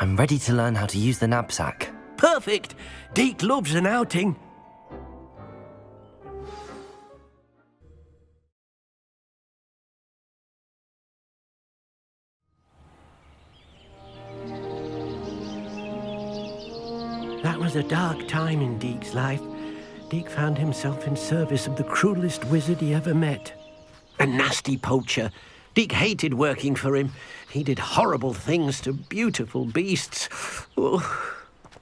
I'm ready to learn how to use the knapsack. Perfect! Deke loves an outing. That was a dark time in Deke's life. Deke found himself in service of the cruelest wizard he ever met. A nasty poacher. Deke hated working for him. He did horrible things to beautiful beasts. Oh.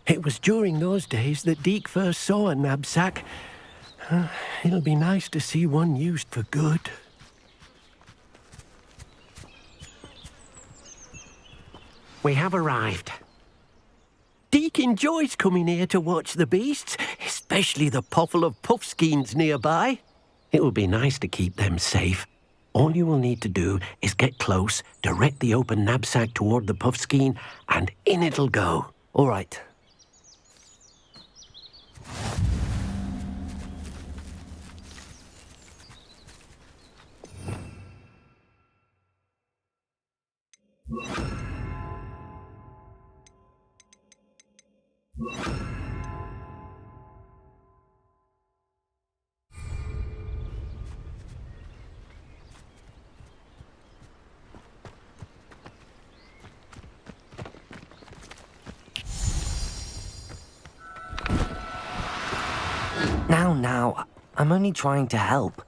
It was during those days that Deke first saw a knapsack. It'll be nice to see one used for good. We have arrived. Deke enjoys coming here to watch the beasts, especially the potful of puffskeins nearby. It will be nice to keep them safe. All you will need to do is get close, direct the open knapsack toward the puffskein, and in it'll go. All right. Now, I'm only trying to help.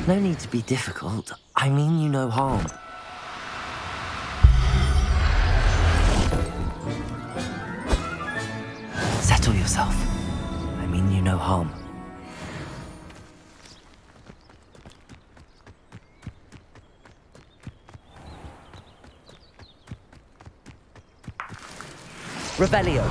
No need to be difficult. I mean you no harm. Settle yourself. I mean you no harm. Revelio.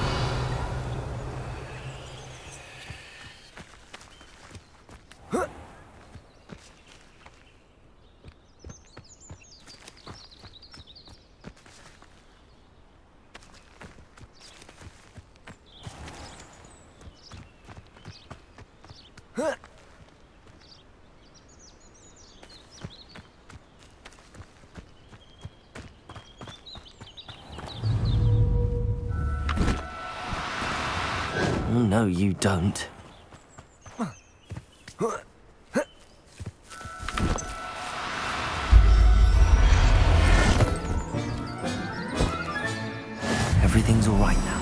No, you don't. Everything's all right now.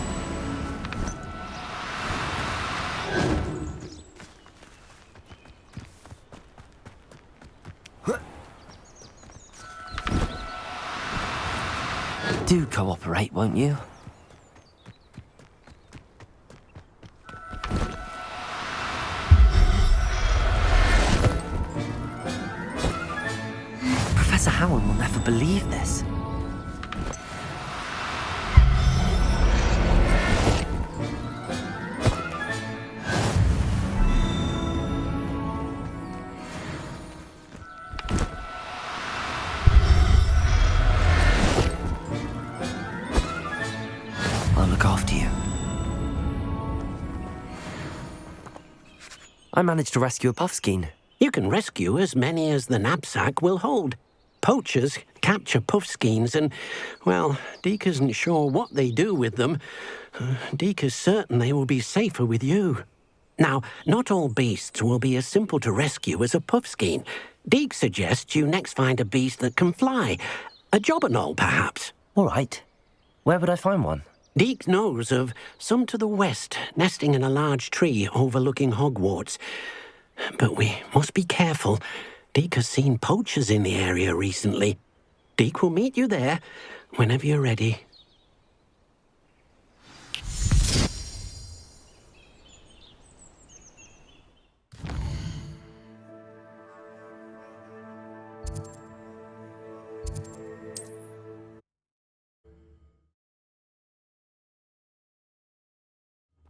Do cooperate, won't you? Professor Howard will never believe this. I'll look after you. I managed to rescue a puffskein. You can rescue as many as the knapsack will hold. Poachers capture puffskeins and, well, Deke isn't sure what they do with them. Deke is certain they will be safer with you. Now, not all beasts will be as simple to rescue as a puffskein. Deke suggests you next find a beast that can fly. A jobberknoll, perhaps. All right. Where would I find one? Deke knows of some to the west, nesting in a large tree overlooking Hogwarts. But we must be careful. Deke has seen poachers in the area recently. Deke will meet you there whenever you're ready.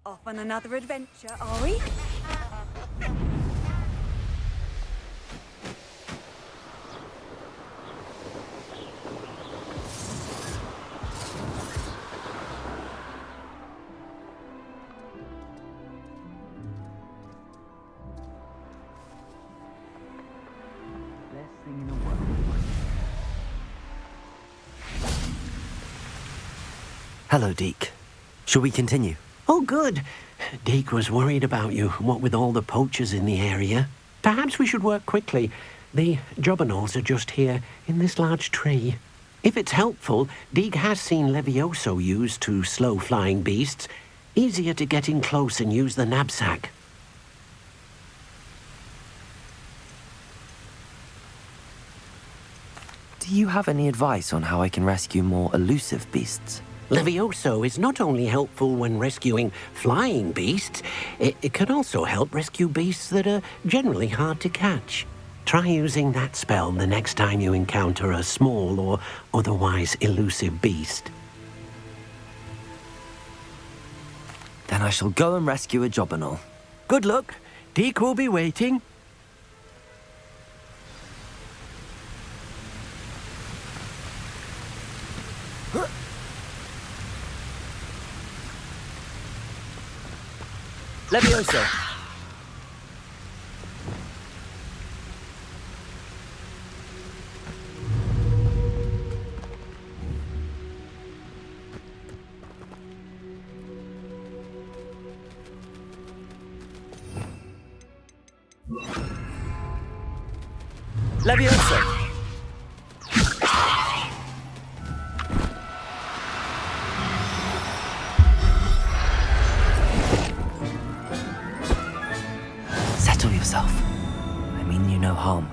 Off on another adventure, are we? Hello, Deke. Shall we continue? Oh, good. Deke was worried about you, what with all the poachers in the area. Perhaps we should work quickly. The jobberknolls are just here, in this large tree. If it's helpful, Deke has seen Levioso used to slow flying beasts. Easier to get in close and use the knapsack. Do you have any advice on how I can rescue more elusive beasts? Levioso is not only helpful when rescuing flying beasts, it can also help rescue beasts that are generally hard to catch. Try using that spell the next time you encounter a small or otherwise elusive beast. Then I shall go and rescue a jobberknoll. Good luck. Deke will be waiting. Levioso! Levioso! Settle yourself. I mean you no harm.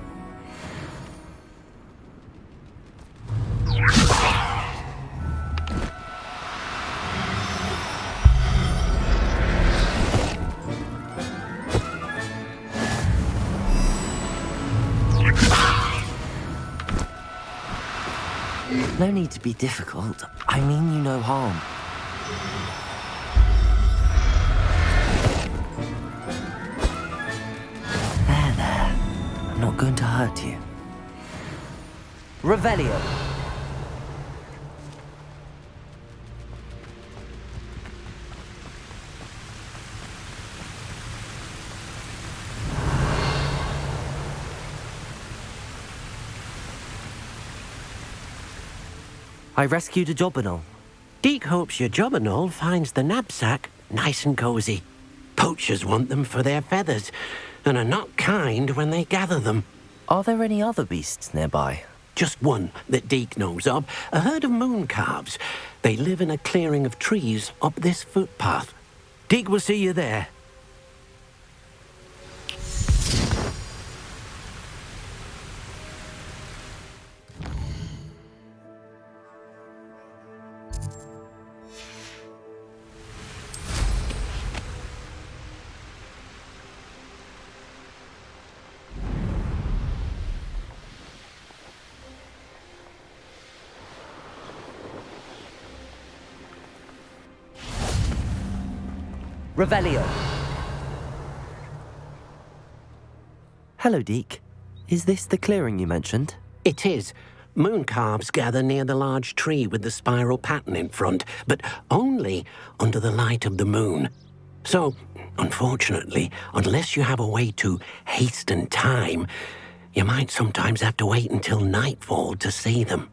No need to be difficult. I mean you no harm. There. I'm not going to hurt you. Revelio. I rescued a jobberknoll. Deke hopes your jobberknoll finds the knapsack nice and cozy. Poachers want them for their feathers, and are not kind when they gather them. Are there any other beasts nearby? Just one that Deke knows of, a herd of moon calves. They live in a clearing of trees up this footpath. Deke will see you there. Revelio. Hello, Deke. Is this the clearing you mentioned? It is. Moon calves gather near the large tree with the spiral pattern in front, but only under the light of the moon. So, unfortunately, unless you have a way to hasten time, you might sometimes have to wait until nightfall to see them.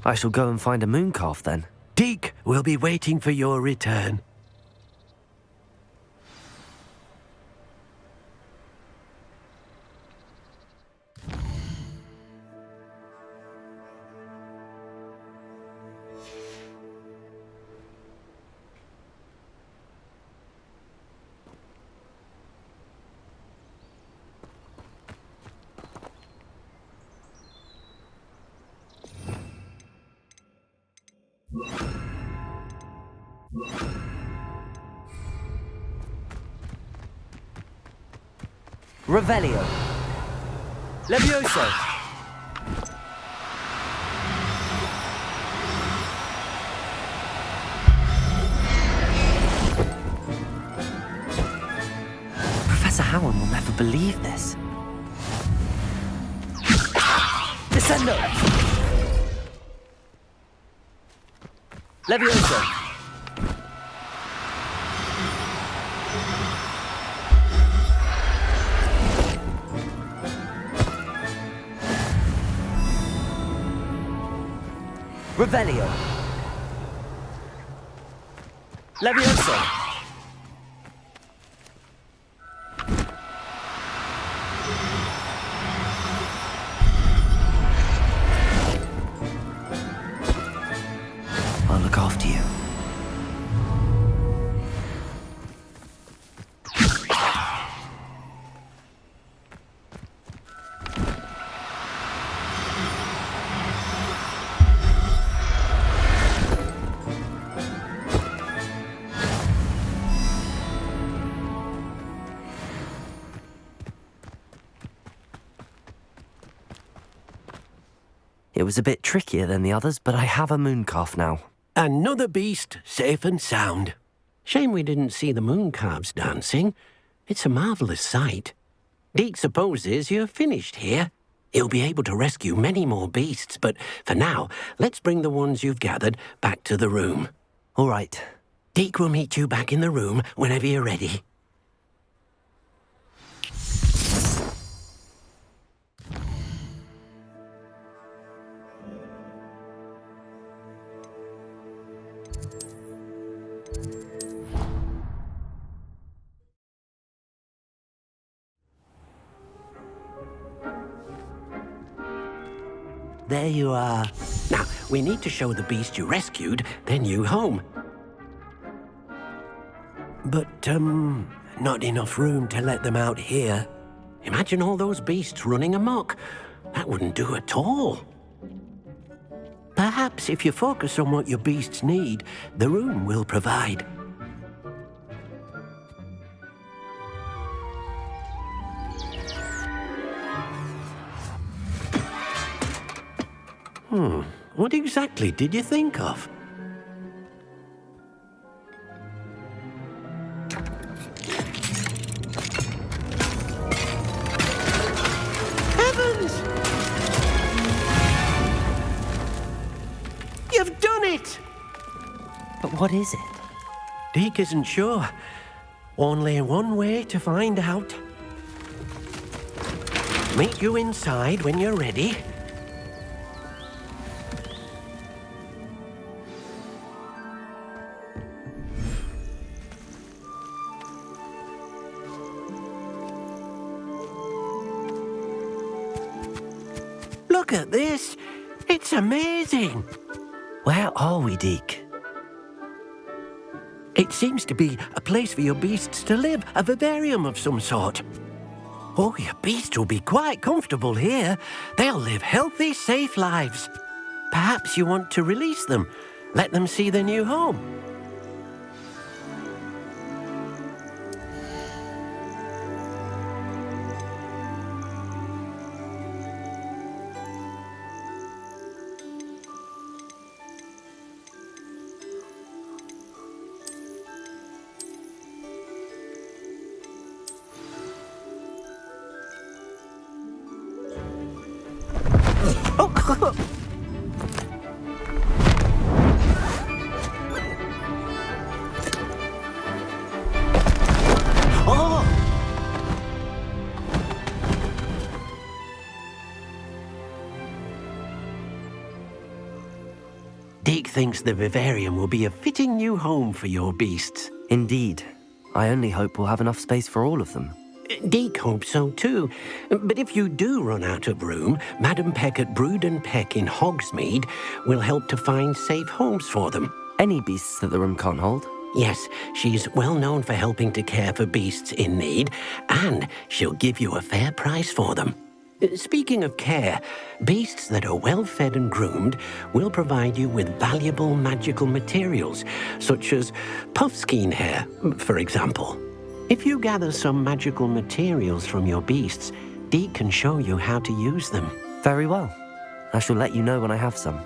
I shall go and find a moon calf then. Deke will be waiting for your return. Revelio. Levioso. Professor Howard will never believe this. Descendo. Levioso. Revelio. Levioso. I'll look after you. It was a bit trickier than the others, but I have a mooncalf now. Another beast, safe and sound. Shame we didn't see the mooncalves dancing. It's a marvellous sight. Deke supposes you're finished here. He'll be able to rescue many more beasts, but for now, let's bring the ones you've gathered back to the room. All right. Deke will meet you back in the room whenever you're ready. There you are. Now, we need to show the beast you rescued their new home. But, not enough room to let them out here. Imagine all those beasts running amok. That wouldn't do at all. Perhaps if you focus on what your beasts need, the room will provide. What exactly did you think of? Heavens! You've done it! But what is it? Deke isn't sure. Only one way to find out. Meet you inside when you're ready. Look at this. It's amazing. Where are we, Deke? It seems to be a place for your beasts to live, a vivarium of some sort. Oh, your beasts will be quite comfortable here. They'll live healthy, safe lives. Perhaps you want to release them, let them see their new home. Deke thinks the vivarium will be a fitting new home for your beasts. Indeed. I only hope we'll have enough space for all of them. Deke hopes so too. But if you do run out of room, Madam Peck at Brood and Peck in Hogsmeade will help to find safe homes for them. Any beasts that the room can't hold? Yes, she's well known for helping to care for beasts in need, and she'll give you a fair price for them. Speaking of care, beasts that are well fed and groomed will provide you with valuable magical materials, such as puffskein hair, for example. If you gather some magical materials from your beasts, Deke can show you how to use them. Very well. I shall let you know when I have some.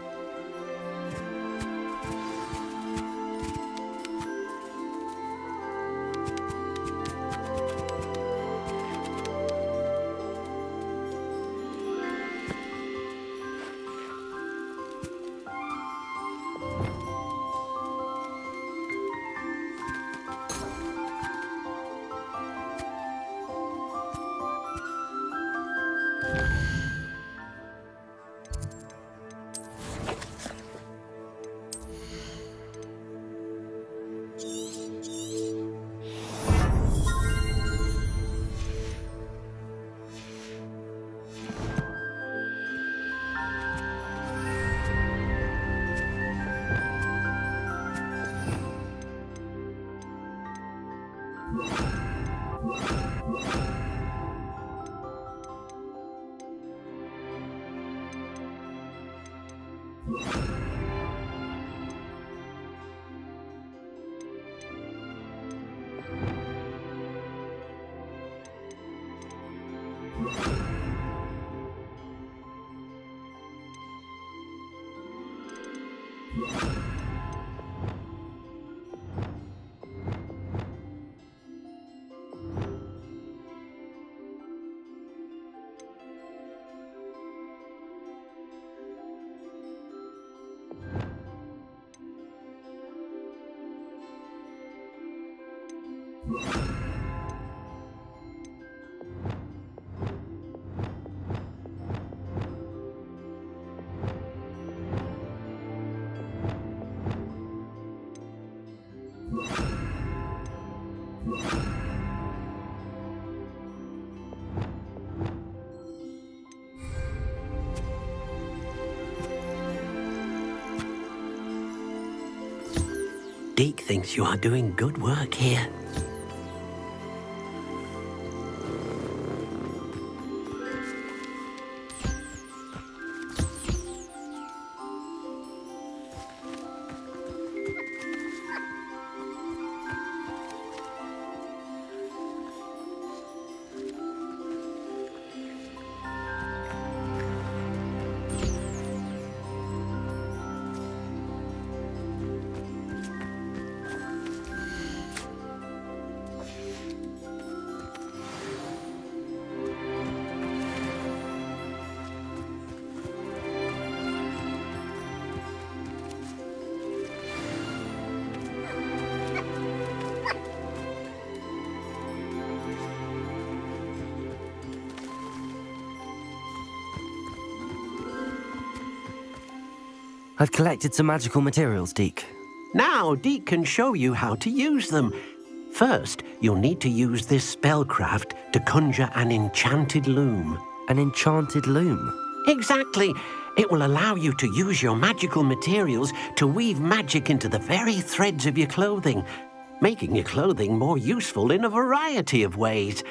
Deke thinks you are doing good work here. I've collected some magical materials, Deke. Now Deke can show you how to use them. First, you'll need to use this spellcraft to conjure an enchanted loom. An enchanted loom? Exactly. It will allow you to use your magical materials to weave magic into the very threads of your clothing, making your clothing more useful in a variety of ways.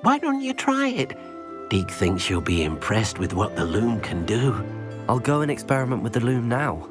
Why don't you try it? Deke thinks you'll be impressed with what the loom can do. I'll go and experiment with the loom now.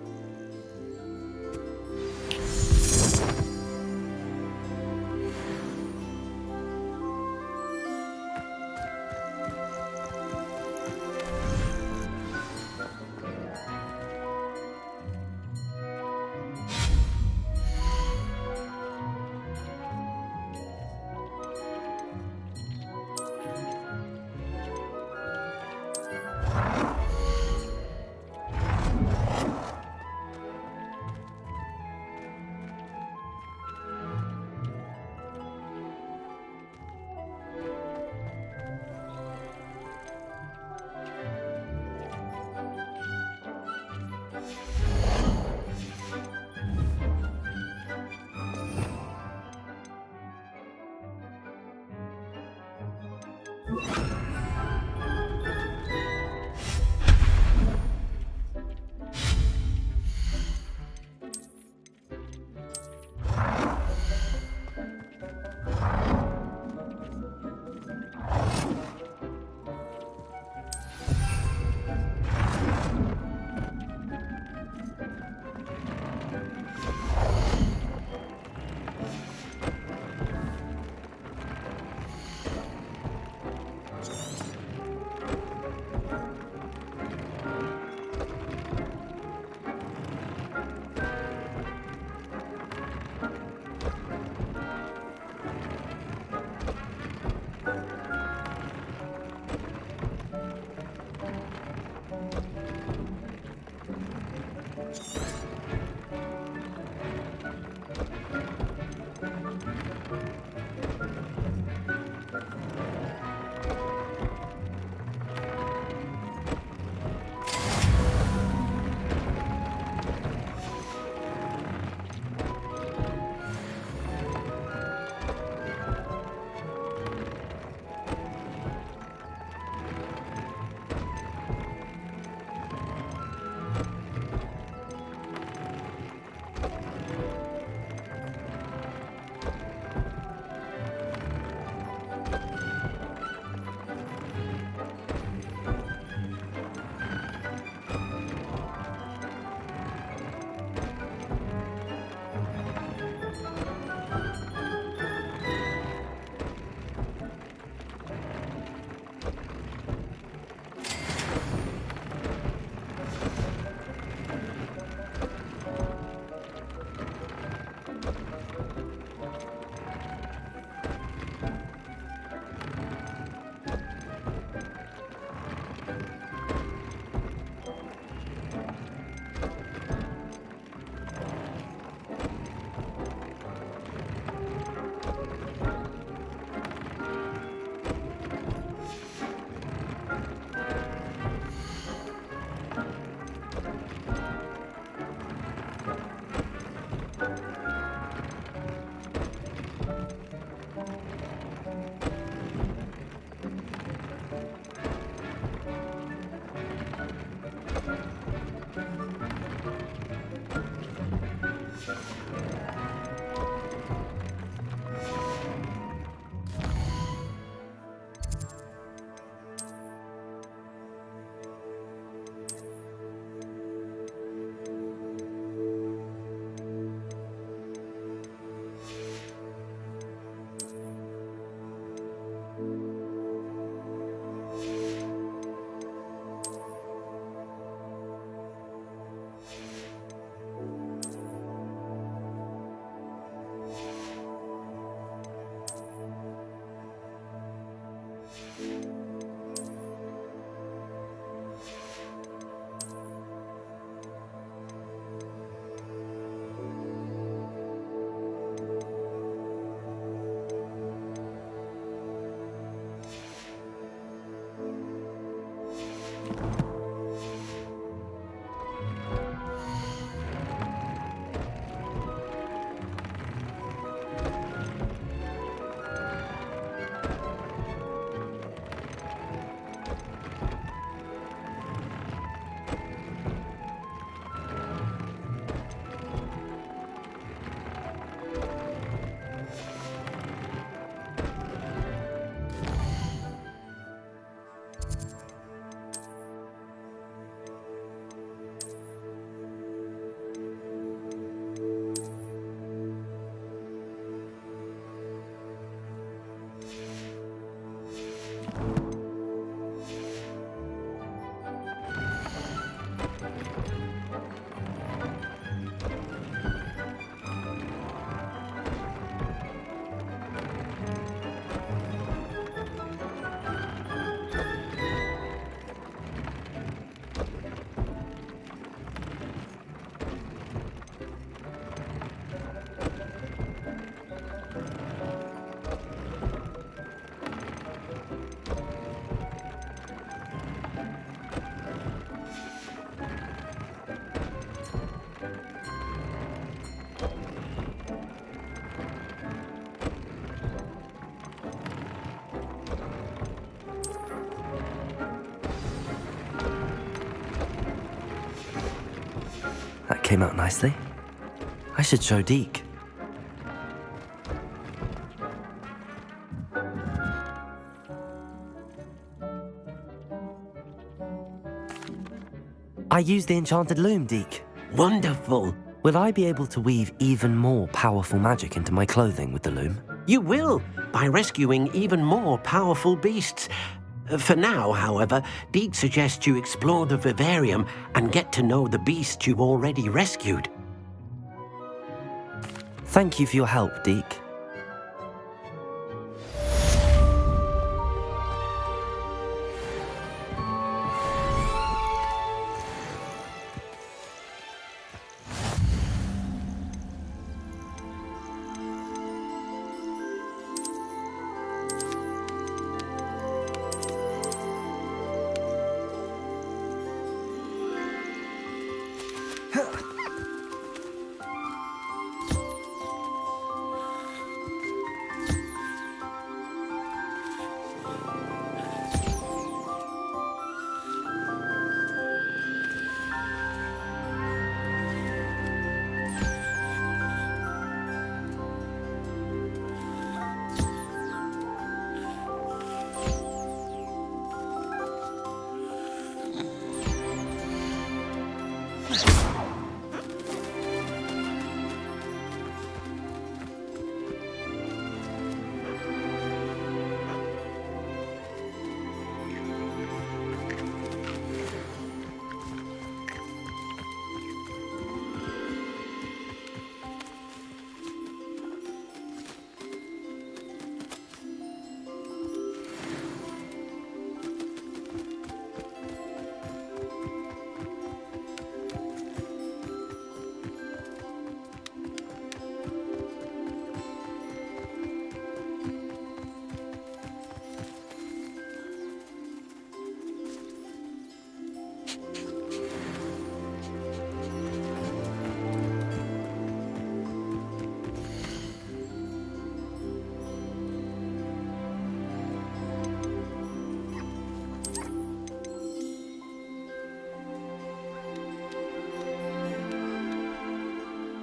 That came out nicely. I should show Deke. I used the enchanted loom, Deke. Wonderful. Will I be able to weave even more powerful magic into my clothing with the loom? You will, by rescuing even more powerful beasts. For now, however, Deke suggests you explore the vivarium and get to know the beasts you've already rescued. Thank you for your help, Deke.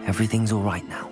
Everything's all right now.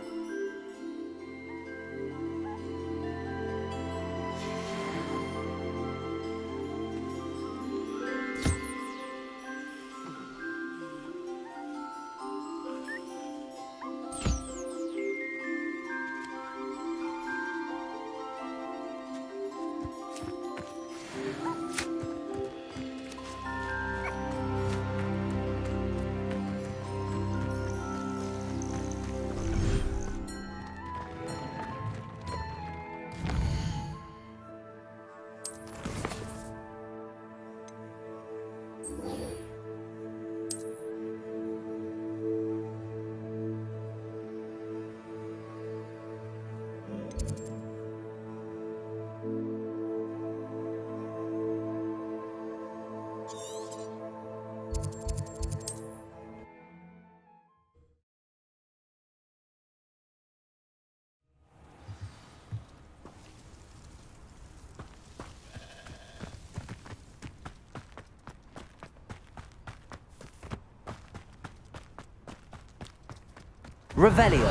Revelio.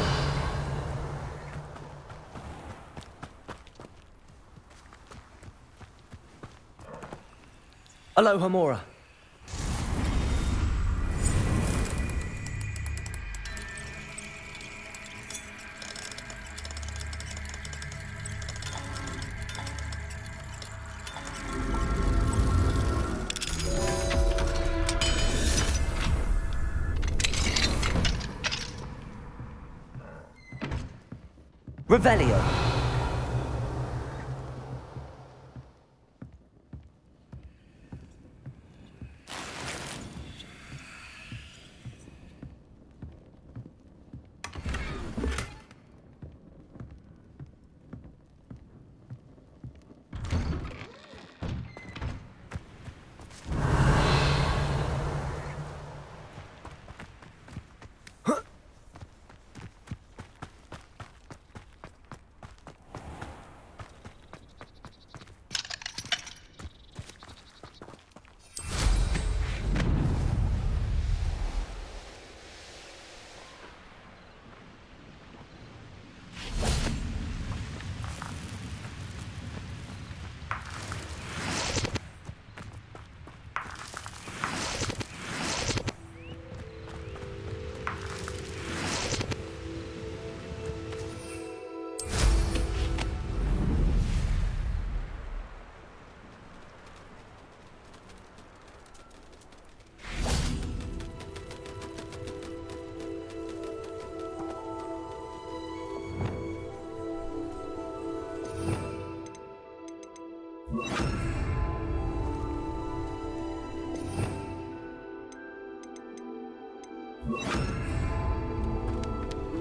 Aloha Mora. Revelio.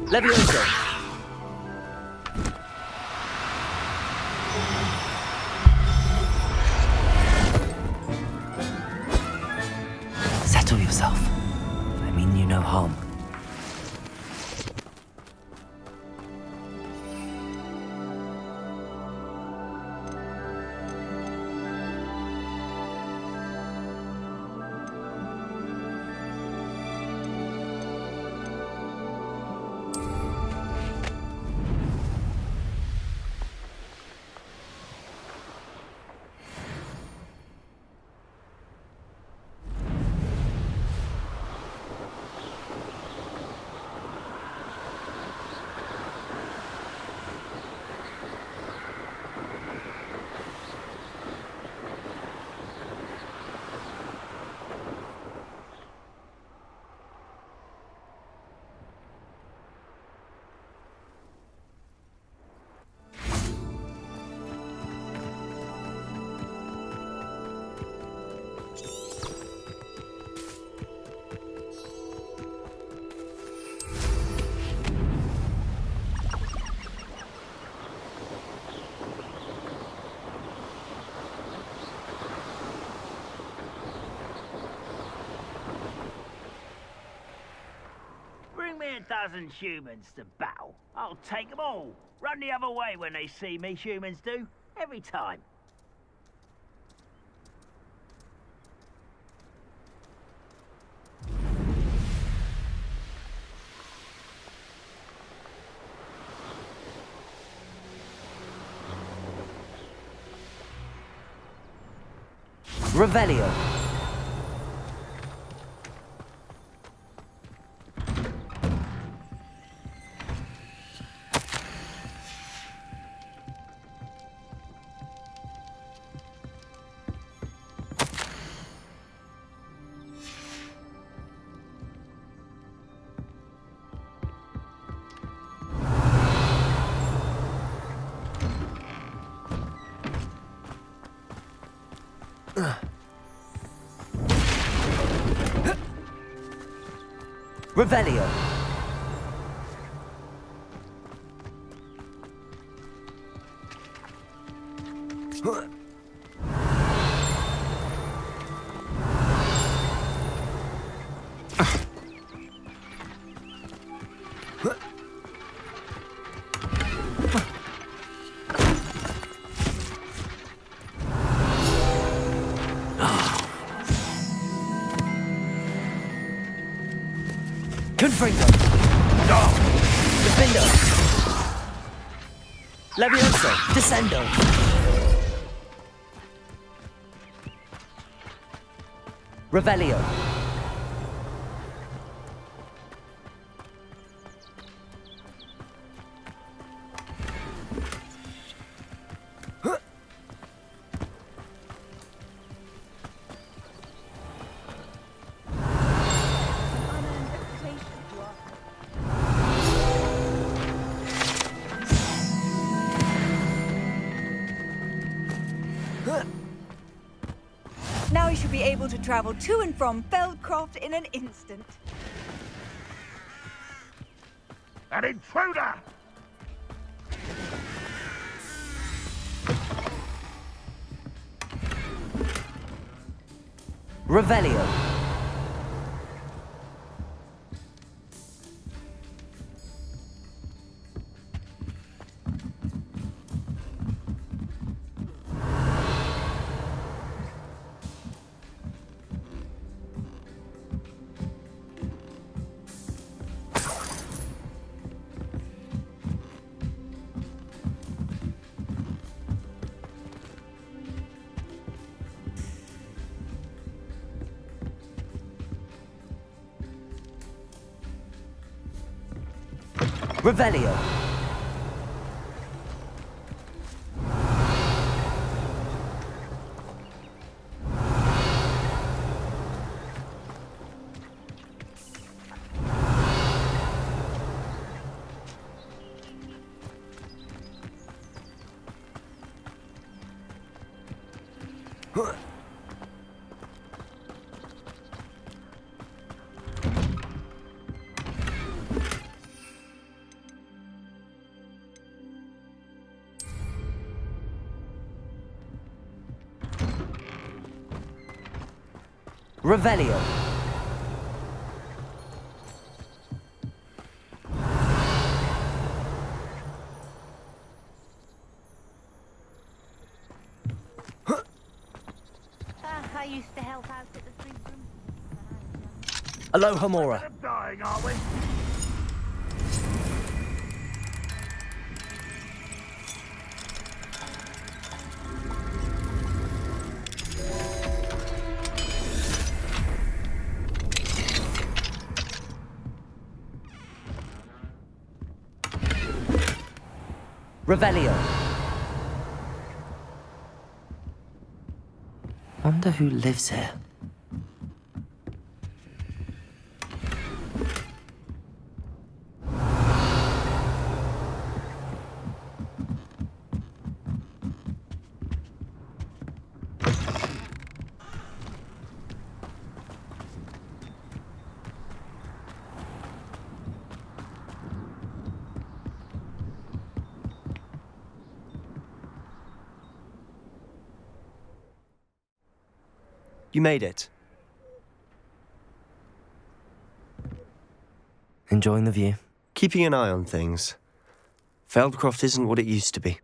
Levioso! Settle yourself. I mean you no harm. Bring me 1,000 humans to battle. I'll take them all. Run the other way when they see me, humans do. Every time. Revelio. Revelio. Confringo. Defendo. Levioso. Descendo. Revelio. Now we should be able to travel to and from Feldcroft in an instant. An intruder! Revelio. Revelio. Revelio. I used to help out at the three room. Aloha Mora. We're dying, are we? Revelio. Wonder who lives here. You made it. Enjoying the view? Keeping an eye on things. Feldcroft isn't what it used to be.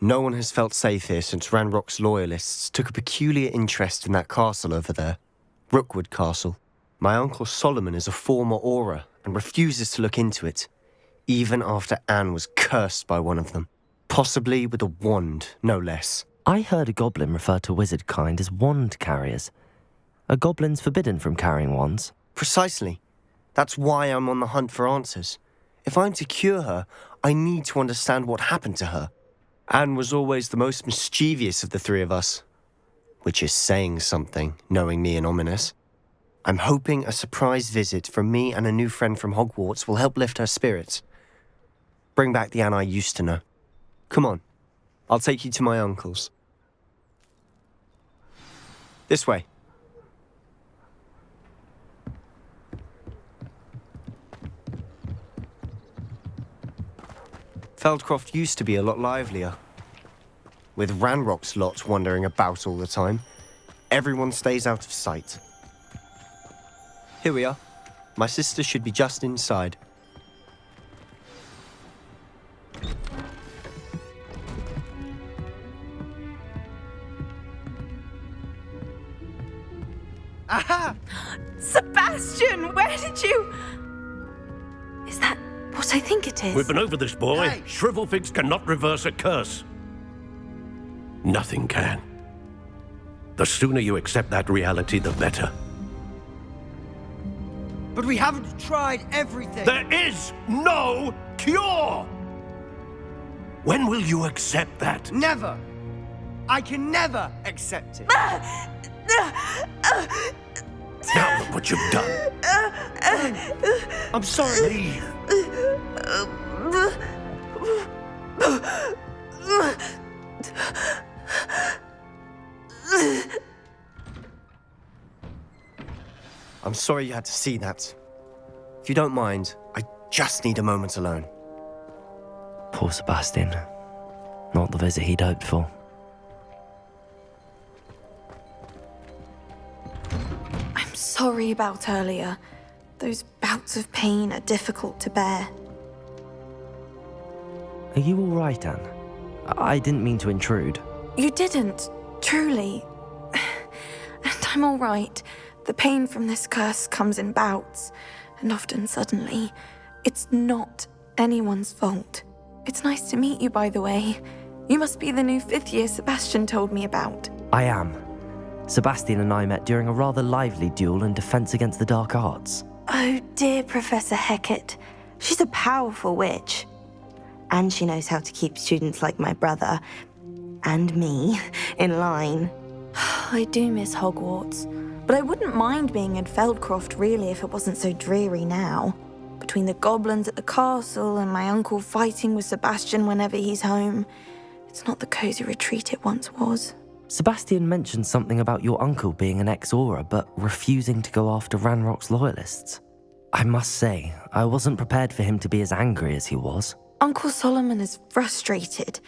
No one has felt safe here since Ranrock's loyalists took a peculiar interest in that castle over there. Rookwood Castle. My uncle Solomon is a former Aura and refuses to look into it, even after Anne was cursed by one of them. Possibly with a wand, no less. I heard a goblin refer to wizard kind as wand carriers. Are goblins forbidden from carrying wands? Precisely. That's why I'm on the hunt for answers. If I'm to cure her, I need to understand what happened to her. Anne was always the most mischievous of the three of us. Which is saying something, knowing me and Ominous. I'm hoping a surprise visit from me and a new friend from Hogwarts will help lift her spirits. Bring back the Anne I used to know. Come on, I'll take you to my uncle's. This way. Feldcroft used to be a lot livelier. With Ranrock's lot wandering about all the time, everyone stays out of sight. Here we are. My sister should be just inside. Aha! Sebastian, where did you... Is that what I think it is? We've been over this, boy. Hey! Shrivelfigs cannot reverse a curse. Nothing can. The sooner you accept that reality, the better. But we haven't tried everything. There is no cure! When will you accept that? Never. I can never accept it. Now look what you've done. I'm sorry. Leave. I'm sorry you had to see that. If you don't mind, I just need a moment alone. Poor Sebastian. Not the visit he'd hoped for. I'm sorry about earlier. Those bouts of pain are difficult to bear. Are you all right, Anne? I didn't mean to intrude. You didn't, truly. And I'm all right. The pain from this curse comes in bouts, and often suddenly. It's not anyone's fault. It's nice to meet you, by the way. You must be the new 5th year Sebastian told me about. I am. Sebastian and I met during a rather lively duel in defense against the dark arts. Oh, dear Professor Hecat. She's a powerful witch. And she knows how to keep students like my brother, and me, in line. I do miss Hogwarts, but I wouldn't mind being in Feldcroft, really, if it wasn't so dreary now. Between the goblins at the castle and my uncle fighting with Sebastian whenever he's home, it's not the cozy retreat it once was. Sebastian mentioned something about your uncle being an ex-Aura but refusing to go after Ranrock's loyalists. I must say, I wasn't prepared for him to be as angry as he was. Uncle Solomon is frustrated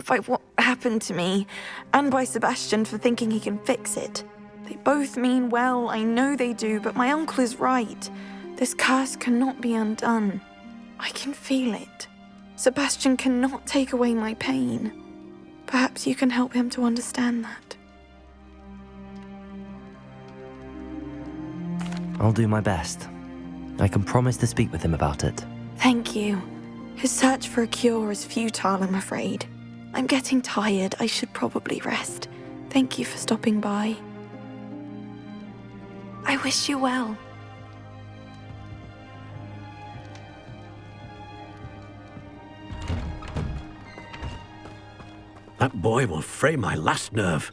by what happened to me, and by Sebastian for thinking he can fix it. They both mean well, I know they do, but my uncle is right. This curse cannot be undone. I can feel it. Sebastian cannot take away my pain. Perhaps you can help him to understand that. I'll do my best. I can promise to speak with him about it. Thank you. His search for a cure is futile, I'm afraid. I'm getting tired. I should probably rest. Thank you for stopping by. I wish you well. That boy will fray my last nerve.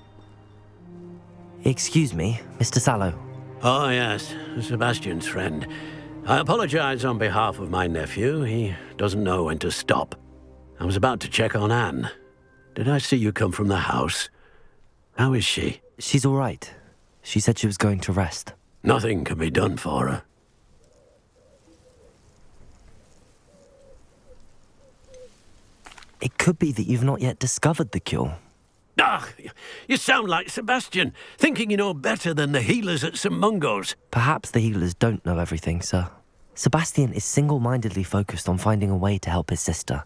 Excuse me, Mr. Sallow. Oh, yes, Sebastian's friend. I apologize on behalf of my nephew. He doesn't know when to stop. I was about to check on Anne. Did I see you come from the house? How is she? She's all right. She said she was going to rest. Nothing can be done for her. It could be that you've not yet discovered the cure. Ah, you sound like Sebastian, thinking you know better than the healers at St. Mungo's. Perhaps the healers don't know everything, sir. Sebastian is single-mindedly focused on finding a way to help his sister.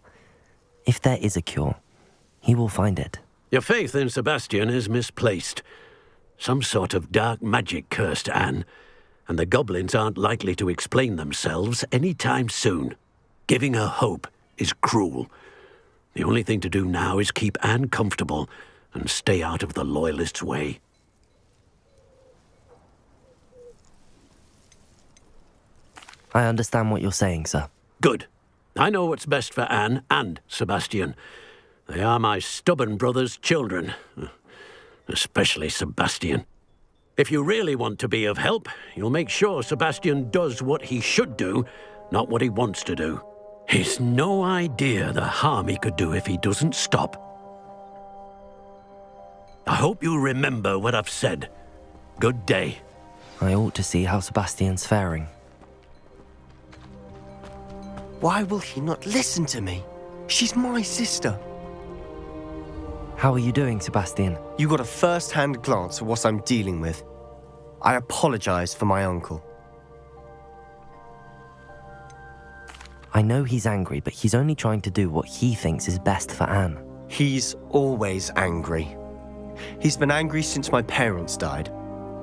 If there is a cure, he will find it. Your faith in Sebastian is misplaced. Some sort of dark magic cursed Anne, and the goblins aren't likely to explain themselves any time soon. Giving her hope is cruel. The only thing to do now is keep Anne comfortable and stay out of the Loyalists' way. I understand what you're saying, sir. Good. I know what's best for Anne and Sebastian. They are my stubborn brother's children. Especially Sebastian. If you really want to be of help, you'll make sure Sebastian does what he should do, not what he wants to do. He's no idea the harm he could do if he doesn't stop. I hope you remember what I've said. Good day. I ought to see how Sebastian's faring. Why will he not listen to me? She's my sister. How are you doing, Sebastian? You got a first-hand glance at what I'm dealing with. I apologize for my uncle. I know he's angry, but he's only trying to do what he thinks is best for Anne. He's always angry. He's been angry since my parents died.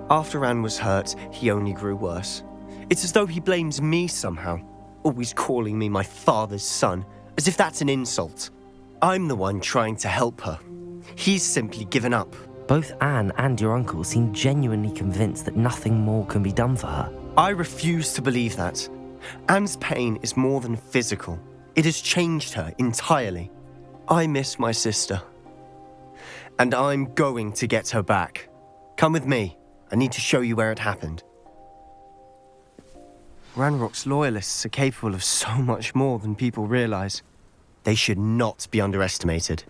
After Anne was hurt, he only grew worse. It's as though he blames me somehow, always calling me my father's son, as if that's an insult. I'm the one trying to help her. He's simply given up. Both Anne and your uncle seem genuinely convinced that nothing more can be done for her. I refuse to believe that. Anne's pain is more than physical. It has changed her entirely. I miss my sister. And I'm going to get her back. Come with me. I need to show you where it happened. Ranrock's loyalists are capable of so much more than people realize. They should not be underestimated.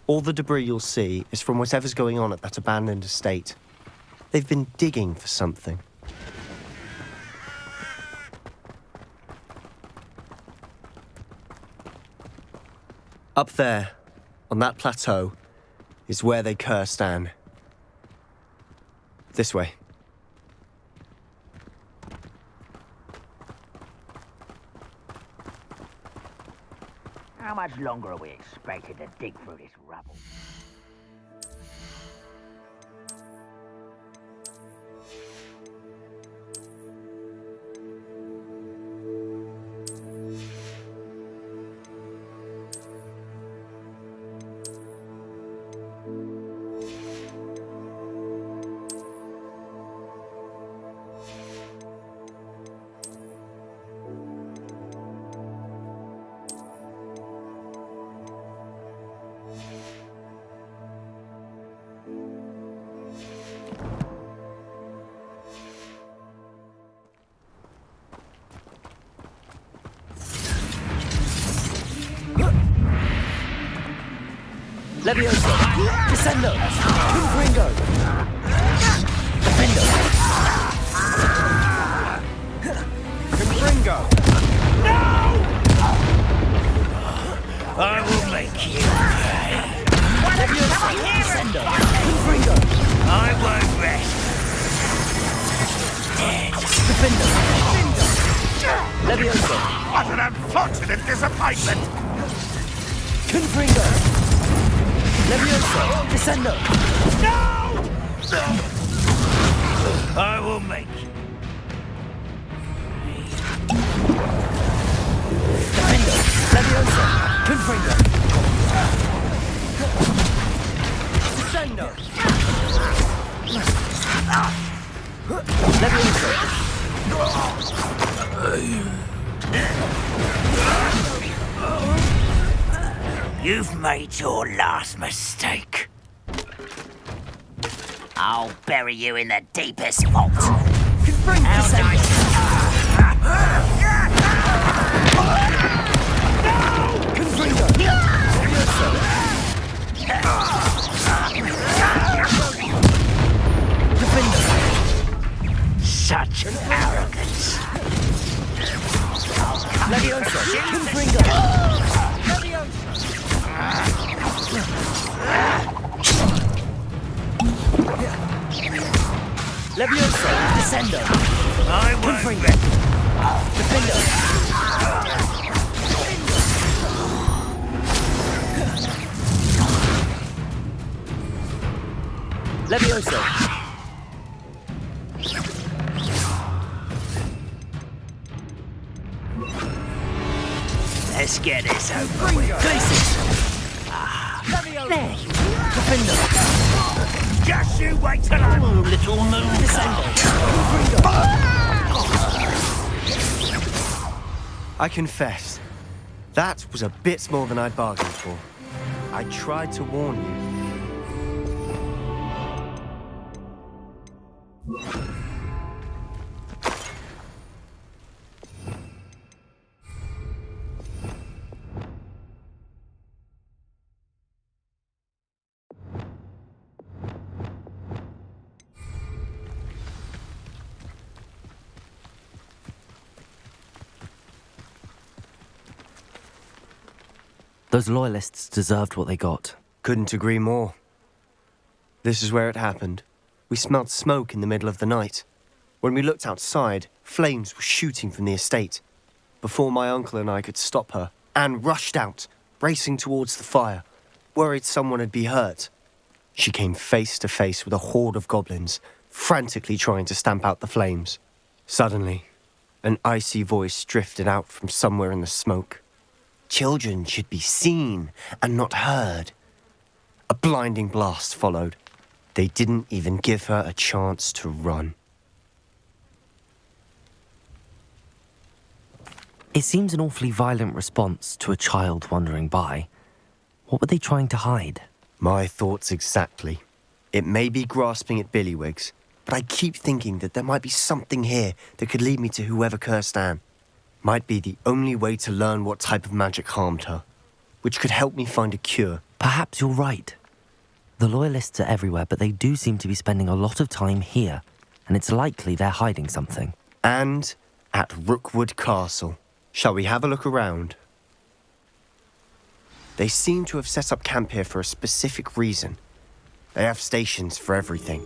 All the debris you'll see is from whatever's going on at that abandoned estate. They've been digging for something. Up there, on that plateau, is where they cursed Anne. This way. How much longer are we expected to dig through this rubble? Levioso! Descendo! Confringo! Defendo! Confringo! I will make you pay. Levioso! Descendo! Confringo! I won't rest. Defendo! Levioso! What an unfortunate disappointment! Confringo! Levioso! Descendo! I will make you. Defendo! Levioso! Confringo! Descendo! Levioso! You've made your last mistake. I'll bury you in the deepest vault. Confringo! Confringo! Levioso! Defendo! Such arrogance. Levioso! Confringo! Levioso! Descendo! I won't Confringo! rest. Defendo! Levioso! Let's get this over with. Glacis! There you Defendo! Just you wait till I'm little moon. Descendo! I confess, that was a bit more than I'd bargained for. I tried to warn you. Those loyalists deserved what they got. Couldn't agree more. This is where it happened. We smelled smoke in the middle of the night. When we looked outside, flames were shooting from the estate. Before my uncle and I could stop her, Anne rushed out, racing towards the fire, worried someone had been hurt. She came face to face with a horde of goblins, frantically trying to stamp out the flames. Suddenly, an icy voice drifted out from somewhere in the smoke. Children should be seen and not heard. A blinding blast followed. They didn't even give her a chance to run. It seems an awfully violent response to a child wandering by. What were they trying to hide? My thoughts exactly. It may be grasping at Billywigs, but I keep thinking that there might be something here that could lead me to whoever cursed Anne. Might be the only way to learn what type of magic harmed her, which could help me find a cure. Perhaps you're right. The loyalists are everywhere, but they do seem to be spending a lot of time here, and it's likely they're hiding something. And at Rookwood Castle. Shall we have a look around? They seem to have set up camp here for a specific reason. They have stations for everything.